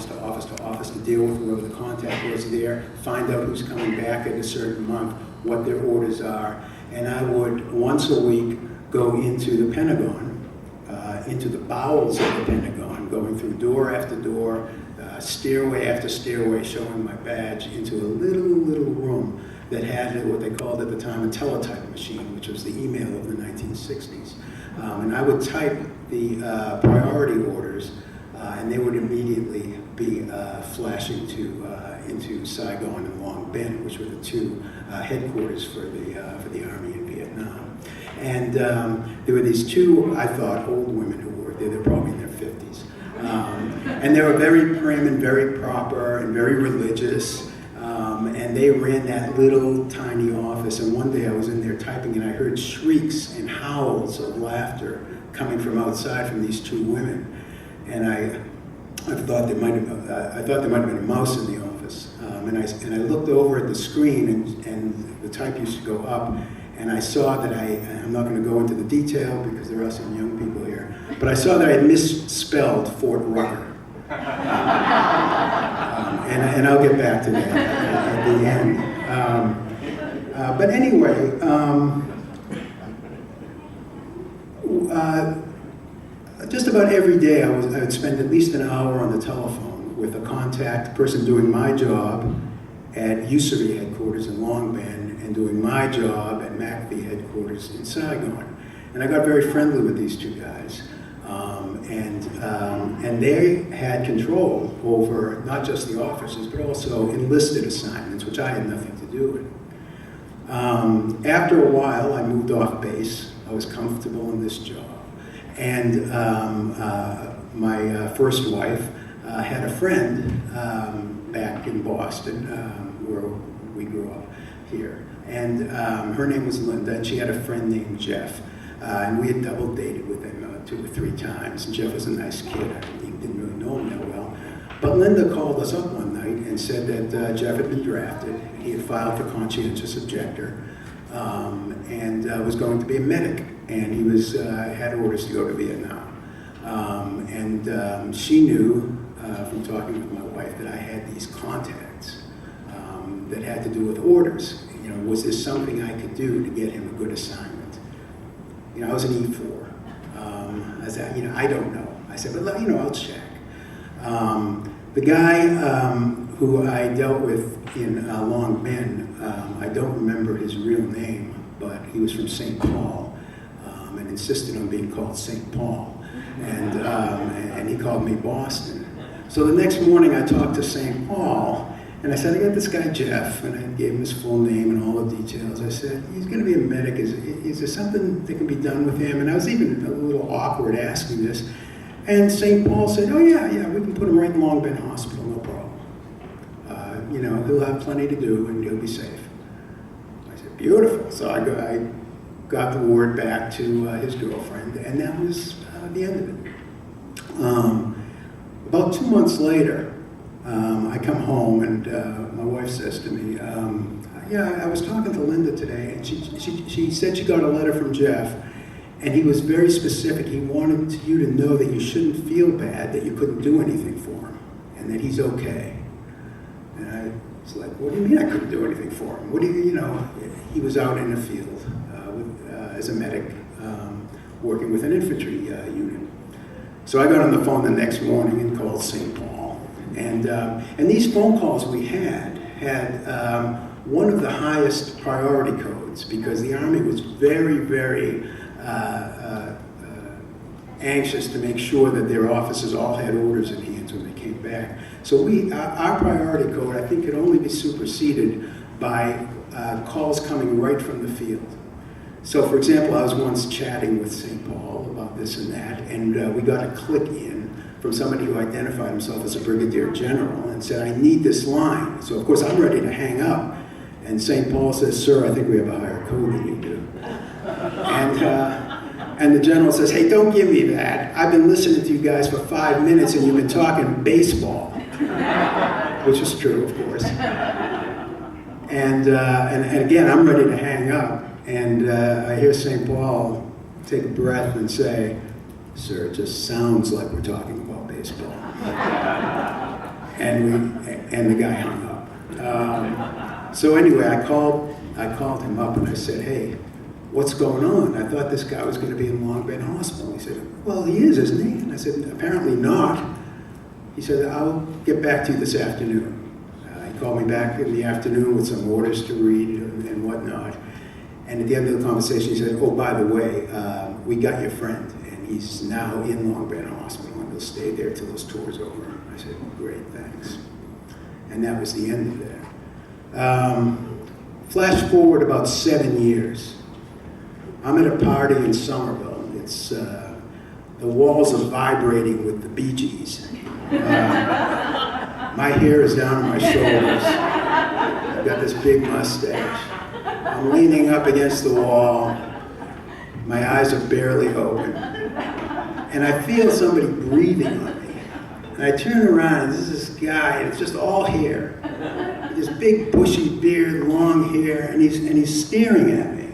office to office to office to deal with whoever the contact was there, find out who's coming back at a certain month, what their orders are. And I would, once a week, go into the Pentagon, into the bowels of the Pentagon, going through door after door, stairway after stairway, showing my badge into a little room that had what they called at the time a teletype machine, which was the email of the 1960s. And I would type the priority orders, and they would immediately be flashing into Saigon and Long Ben, which were the two headquarters for the Army in Vietnam. And there were these two, I thought, old women who worked there. They're probably in their 50s. And they were very prim and very proper and very religious. And they ran that little tiny office. And one day I was in there typing, and I heard shrieks and howls of laughter coming from outside from these two women. And I thought there might have been a mouse in the office. And I looked over at the screen, and the type used to go up. And I saw that I'm not going to go into the detail because there are some young people here, but I saw that I had misspelled Fort Rucker. And I'll get back to that at the end. But anyway, just about every day I would spend at least an hour on the telephone with a contact person doing my job at USAREE headquarters in Long Ben, and doing my job at MACV headquarters in Saigon. And I got very friendly with these two guys. And they had control over not just the officers, but also enlisted assignments, which I had nothing to do with. After a while, I moved off base. I was comfortable in this job. And my first wife had a friend back in Boston, where we grew up here. And her name was Linda, and she had a friend named Jeff. And we had double dated with him 2 or 3 times. And Jeff was a nice kid. I didn't really know him that well. But Linda called us up one night and said that Jeff had been drafted. He had filed for conscientious objector, and was going to be a medic. And he had orders to go to Vietnam. She knew from talking with my wife that I had these contacts that had to do with orders. You know, was this something I could do to get him a good assignment? You know, I was an E4. I said, you know, I don't know. I said, but you know, I'll check. The guy who I dealt with in Long Ben, I don't remember his real name, but he was from St. Paul, and insisted on being called St. Paul, and he called me Boston. So the next morning I talked to St. Paul, and I said, I got this guy Jeff, and I gave him his full name and all the details. I said, he's going to be a medic. Is there something that can be done with him? And I was even a little awkward asking this. And St. Paul said, oh yeah, we can put him right in Long Ben Hospital, no problem. You know, he'll have plenty to do and he'll be safe. I said, beautiful. So I got the word back to his girlfriend, and that was the end of it. About 2 months later, I come home, and my wife says to me, I was talking to Linda today, and she said she got a letter from Jeff, and he was very specific. He wanted you to know that you shouldn't feel bad, that you couldn't do anything for him, and that he's okay. And I was like, what do you mean I couldn't do anything for him? What do you know? He was out in the field as a medic, working with an infantry unit. So I got on the phone the next morning and called St. Paul. And these phone calls we had one of the highest priority codes, because the Army was very, very anxious to make sure that their officers all had orders in hands when they came back. So our priority code, I think, could only be superseded by calls coming right from the field. So, for example, I was once chatting with St. Paul about this and that, and we got a click in from somebody who identified himself as a brigadier general and said, I need this line. So, of course, I'm ready to hang up. And St. Paul says, sir, I think we have a higher code than you do. And the general says, hey, don't give me that. I've been listening to you guys for 5 minutes, and you've been talking baseball, which is true, of course. And again, I'm ready to hang up. And I hear St. Paul take a breath and say, sir, it just sounds like we're talking about baseball. and the guy hung up. So anyway, I called him up and I said, hey, what's going on? I thought this guy was going to be in Long Bend Hospital. He said, well, he is, isn't he? And I said, apparently not. He said, I'll get back to you this afternoon. He called me back in the afternoon with some orders to read and whatnot. And at the end of the conversation, he said, oh, by the way, we got your friend, and he's now in Long Bend Hospital, and he'll stay there till his tour's over. I said, great, thanks. And that was the end of that. Flash forward about 7 years. I'm at a party in Somerville. It's, the walls are vibrating with the Bee Gees. My hair is down on my shoulders. I've got this big mustache. I'm leaning up against the wall. My eyes are barely open. And I feel somebody breathing on me. And I turn around, and this is this guy, and it's just all hair. This big bushy beard, long hair, and he's staring at me.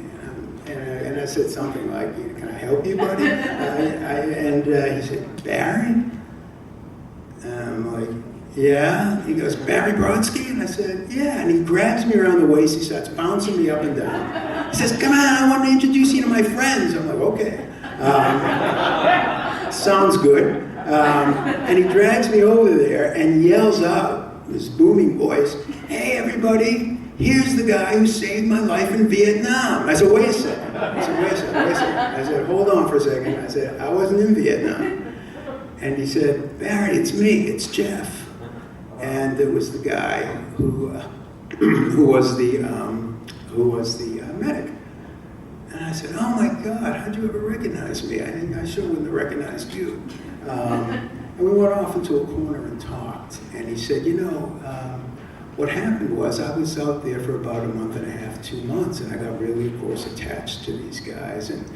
And I said something like, can I help you, buddy? And he said, Barry? And I'm like, yeah. He goes, Barry Brodsky? And I said, yeah. And he grabs me around the waist. He starts bouncing me up and down. He says, come on, I want to introduce you to my friends. I'm like, okay. Sounds good. And he drags me over there and yells out, this booming voice, hey, everybody, here's the guy who saved my life in Vietnam. I said, wait a second. I said, hold on for a second. I said, I wasn't in Vietnam. And he said, Barry, it's me, it's Jeff. And it was the guy who was the medic. And I said, oh my God, how'd you ever recognize me? I sure wouldn't have recognized you. And we went off into a corner and talked. And he said, what happened was I was out there for about a month and a half, 2 months, and I got really, of course, attached to these guys. And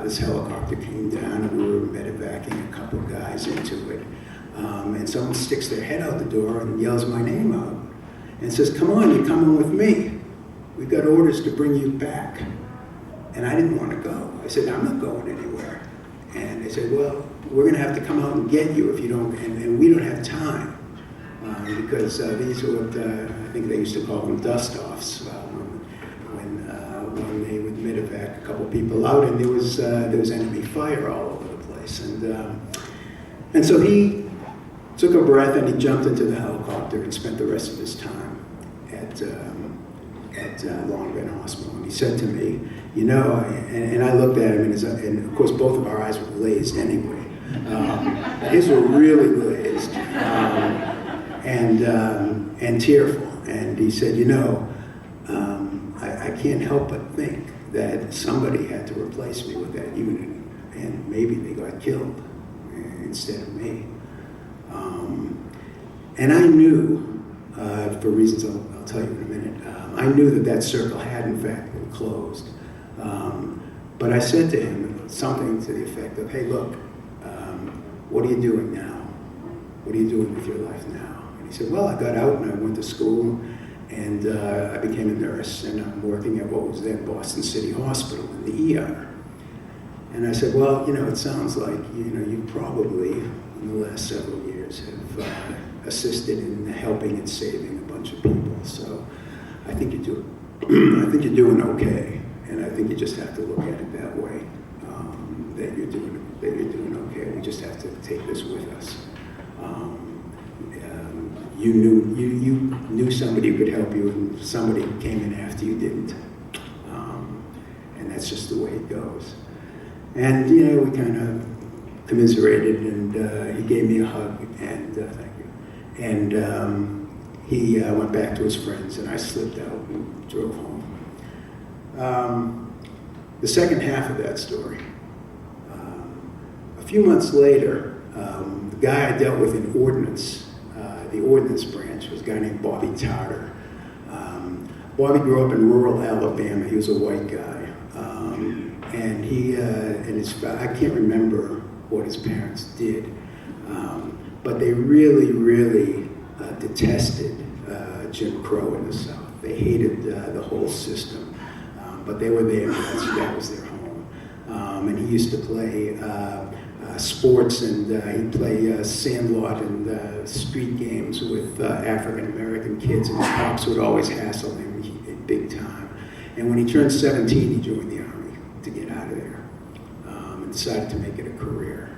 this helicopter came down, and we were medevacing a couple of guys into it. And someone sticks their head out the door and yells my name out and says, come on, you're coming with me. We've got orders to bring you back. And I didn't want to go. I said, I'm not going anywhere. And they said, well, we're going to have to come out and get you if you don't, and we don't have time. Because these are what I think they used to call them dust-offs, when they would medevac a couple people out, and there was enemy fire all over the place. And so he took a breath and he jumped into the helicopter and spent the rest of his time at Long Bend Hospital. And he said to me, and I looked at him, and of course both of our eyes were glazed anyway. His were really glazed and tearful. And he said, I can't help but think that somebody had to replace me with that unit, and maybe they got killed instead of me. And I knew, for reasons I'll tell you in a minute, I knew that circle had in fact been closed. But I said to him something to the effect of, hey, look, what are you doing now? What are you doing with your life now? And he said, well, I got out and I went to school, and I became a nurse, and I'm working at what was then Boston City Hospital in the ER. And I said, well, it sounds like, you probably, in the last several years, have assisted in helping and saving a bunch of people. So I think you're doing okay. And I think you just have to look at it that way, that you're doing okay. We just have to take this with us. You knew somebody who could help you, and somebody came in after you didn't. And that's just the way it goes. And we kind of commiserated, and he gave me a hug, and thank you. And he went back to his friends, and I slipped out and drove home. The second half of that story. A few months later, the guy I dealt with in ordnance, the ordnance branch, was a guy named Bobby Tarter. Bobby grew up in rural Alabama. He was a white guy. And he and I can't remember what his parents did, but they really, really detested Jim Crow in the South. They hated the whole system. But they were there, that was their home. And he used to play sports, and he'd play sandlot and street games with African American kids, and the cops would always hassle him big time. And when he turned 17, he joined the Army to get out of there, and decided to make it a career.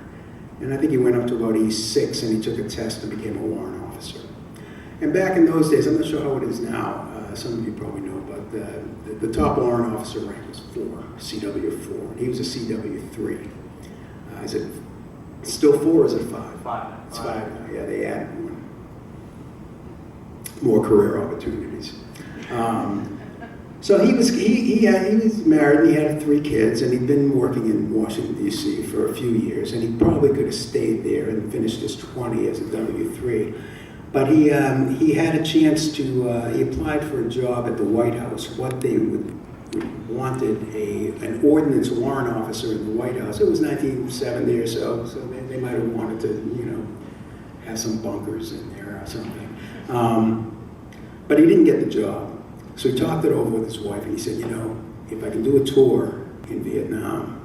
And I think he went up to about E6, and he took a test and became a warrant officer. And back in those days, I'm not sure how it is now, some of you probably know, but the top warrant officer rank was 4, CW4, and he was a CW3. Is it still 4 or is it 5? 5. It's 5 now, yeah, they added one. More career opportunities. So he was married, and he had 3 kids, and he'd been working in Washington, D.C. for a few years, and he probably could have stayed there and finished his 20 as a W3. But he had a chance to, he applied for a job at the White House. What they wanted an ordnance warrant officer in the White House. It was 1970 or so they might have wanted to, have some bunkers in there or something. But he didn't get the job. So he talked it over with his wife, and he said, if I can do a tour in Vietnam,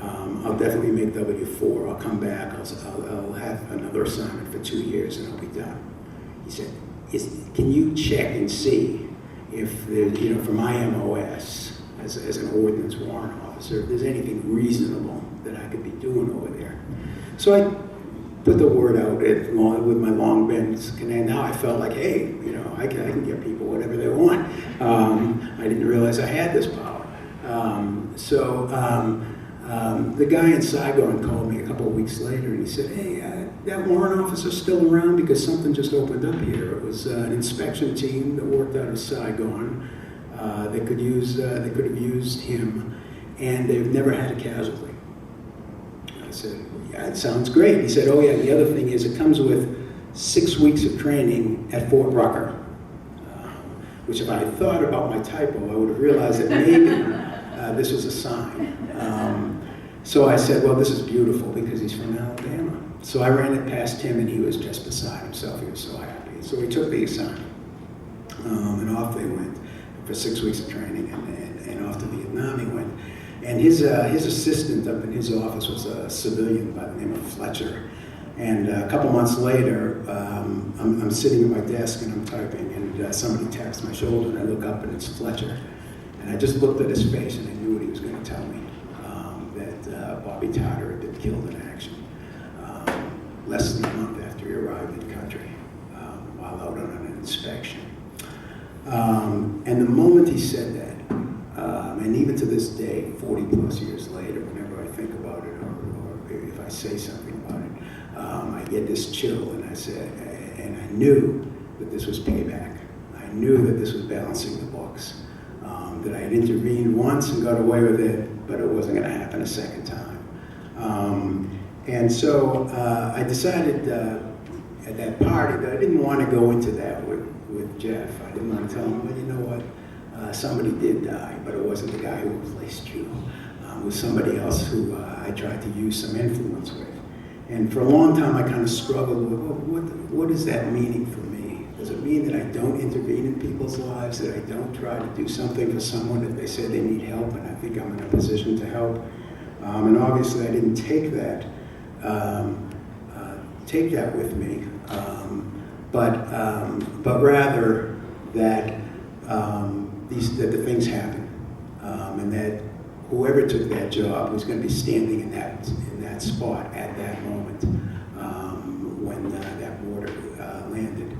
I'll definitely make W4. I'll come back. I'll have another assignment for 2 years, and I'll be done. He said, can you check and see if there's, for my MOS as an ordnance warrant officer, if there's anything reasonable that I could be doing over there? So I put the word out with my long bench, and now I felt like, hey, I can get people whatever they want. I didn't realize I had this power. The guy in Saigon called me a couple of weeks later, and he said, hey, that warrant officer's still around because something just opened up here. It was an inspection team that worked out of Saigon. They could have used him, and they've never had a casualty. I said, yeah, it sounds great. He said, oh yeah, the other thing is it comes with 6 weeks of training at Fort Rucker, which if I had thought about my typo, I would have realized that maybe this was a sign. So I said, well, this is beautiful because he's from Alabama. So I ran it past him, and he was just beside himself. He was so happy. So he took the assignment, and off they went for 6 weeks of training, and off to Vietnam he went. And his assistant up in his office was a civilian by the name of Fletcher. And a couple months later, I'm sitting at my desk and I'm typing, and somebody taps my shoulder, and I look up, and it's Fletcher. And I just looked at his face, and I knew what he was going to tell me, that Bobby Tarter had been killed in action less than a month after he arrived in the country while out on an inspection. And the moment he said that, and even to this day, 40 plus years later, whenever I think about it, or if I say something about it, I get this chill, and I said, and I knew that this was payback. I knew that this was balancing the books. That I had intervened once and got away with it, but it wasn't going to happen a second time. And so I decided at that party that I didn't want to go into that with Jeff. I didn't want to tell him, well, you know what, somebody did die, but it wasn't the guy who replaced you. It was somebody else who I tried to use some influence with. And for a long time, I kind of struggled with, well, what is that meaning for me? Does it mean that I don't intervene in people's lives, that I don't try to do something for someone if they say they need help and I think I'm in a position to help? And obviously I didn't take that with me, but rather that that the things happen, and that whoever took that job was going to be standing in that spot at that moment when that mortar landed.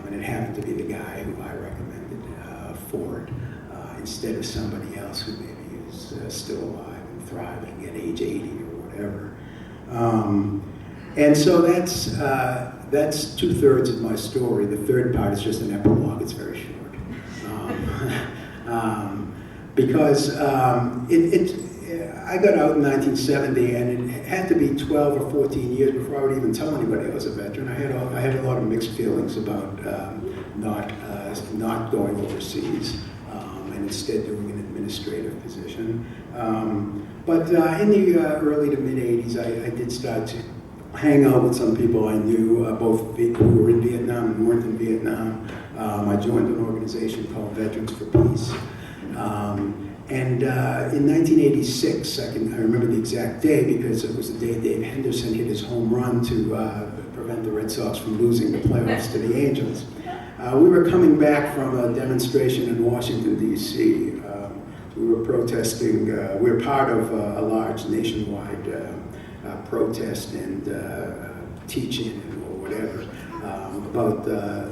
And it happened to be the guy who I recommended for it, instead of somebody else who maybe is still alive and thriving at age 80 or whatever. And so that's 2/3 of my story. The third part is just an epilogue. It's very short. Because I got out in 1970, and it had to be 12 or 14 years before I would even tell anybody I was a veteran. I had a lot of mixed feelings about not going overseas, and instead doing an administrative position. But in the early to mid 80s, I did start to hang out with some people I knew, both who were in Vietnam and weren't in Vietnam. I joined an organization called Veterans for Peace. And in 1986, I remember the exact day because it was the day Dave Henderson hit his home run to prevent the Red Sox from losing the playoffs to the Angels. We were coming back from a demonstration in Washington, D.C. We were protesting, we were part of a large nationwide protest and teaching or whatever about the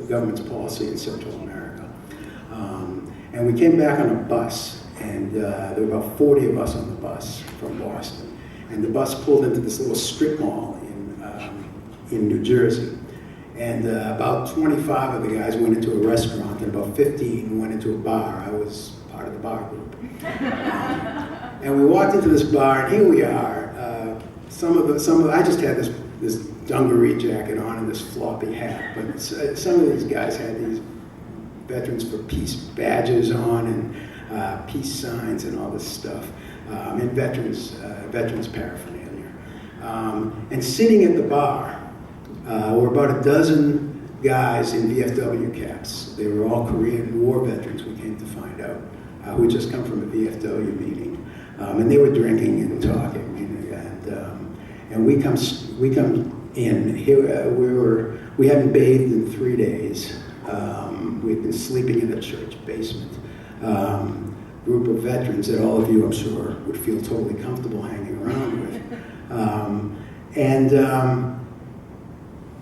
government's policy in Central America. And we came back on a bus, and there were about 40 of us on the bus from Boston. And the bus pulled into this little strip mall in New Jersey. And about 25 of the guys went into a restaurant, and about 15 went into a bar. I was part of the bar group. And we walked into this bar, and here we are. I just had this dungaree jacket on and this floppy hat, but some of these guys had these Veterans for Peace badges on and peace signs and all this stuff, and veterans paraphernalia. And sitting at the bar were about a dozen guys in VFW caps. They were all Korean War veterans, we came to find out, who had just come from a VFW meeting. And they were drinking and talking, and we come in. Here we hadn't bathed in 3 days. We'd been sleeping in a church basement. Group of veterans that all of you, I'm sure, would feel totally comfortable hanging around with.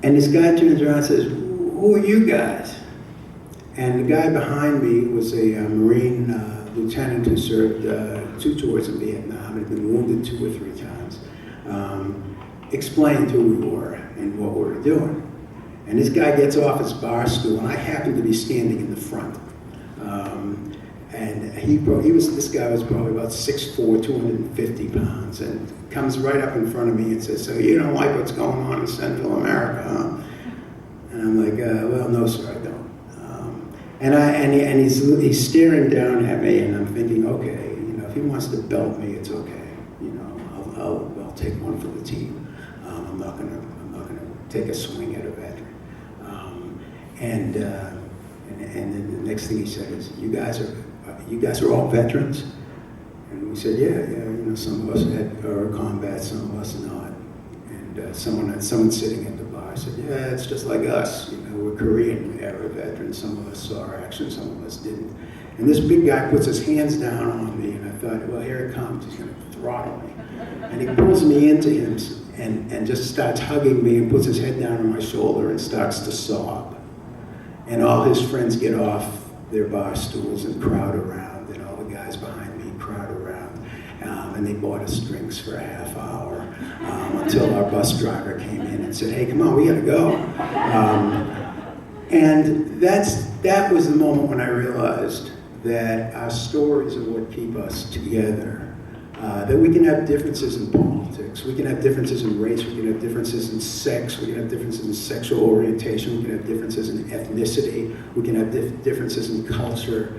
And this guy turns around and says, "Who are you guys?" And the guy behind me was a Marine lieutenant who served 2 tours in Vietnam and had been wounded 2 or 3 times. Explained who we were and what we were doing. And this guy gets off his bar stool, and I happened to be standing in the front. And this guy was probably about 6'4", 250 pounds, and comes right up in front of me and says, "So you don't like what's going on in Central America, huh?" And I'm like, "Well, no, sir, I don't." And he's staring down at me, and I'm thinking, okay, if he wants to belt me, it's okay. I'll take one for the team. I'm not gonna take a swing at a veteran. And then the next thing he said is, "You guys are all veterans?" And we said, yeah. Some of us are combat, some of us not. And someone sitting at the bar said, "Yeah, it's just like us. We're Korean era veterans. Some of us saw action, some of us didn't." And this big guy puts his hands down on me, and I thought, well, here it comes. He's going to throttle me. And he pulls me into him and just starts hugging me and puts his head down on my shoulder and starts to sob. And all his friends get off their bar stools and crowd around, and all the guys behind me crowd around. And they bought us drinks for a half hour until our bus driver came in and said, "Hey, come on, we gotta go." And that was the moment when I realized that our stories are what keep us together. That we can have differences in politics, we can have differences in race, we can have differences in sex, we can have differences in sexual orientation, we can have differences in ethnicity, we can have differences in culture.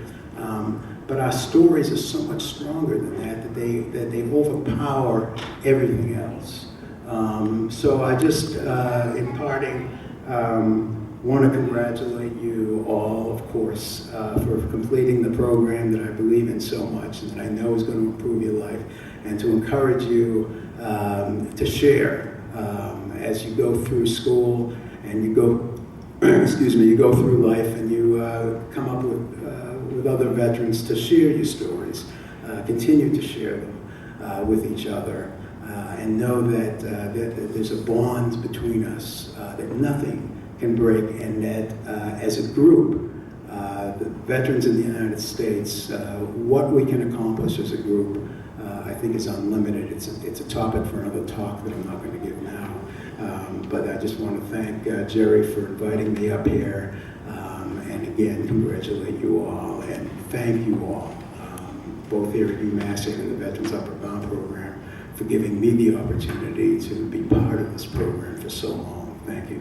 But our stories are so much stronger than that they overpower everything else. So I just, in parting, want to congratulate you all, of course, for completing the program that I believe in so much and that I know is going to improve your life, and to encourage you to share as you go through school and you go, you go through life and you come up with other veterans to share your stories, continue to share them with each other, and know that there's a bond between us that nothing can break, and that as a group, the veterans in the United States, what we can accomplish as a group, I think is unlimited. It's a topic for another talk that I'm not going to give now. But I just want to thank Jerry for inviting me up here, and again, congratulate you all, and thank you all, both here at UMass and the Veterans Upward Bound program, for giving me the opportunity to be part of this program for so long. Thank you.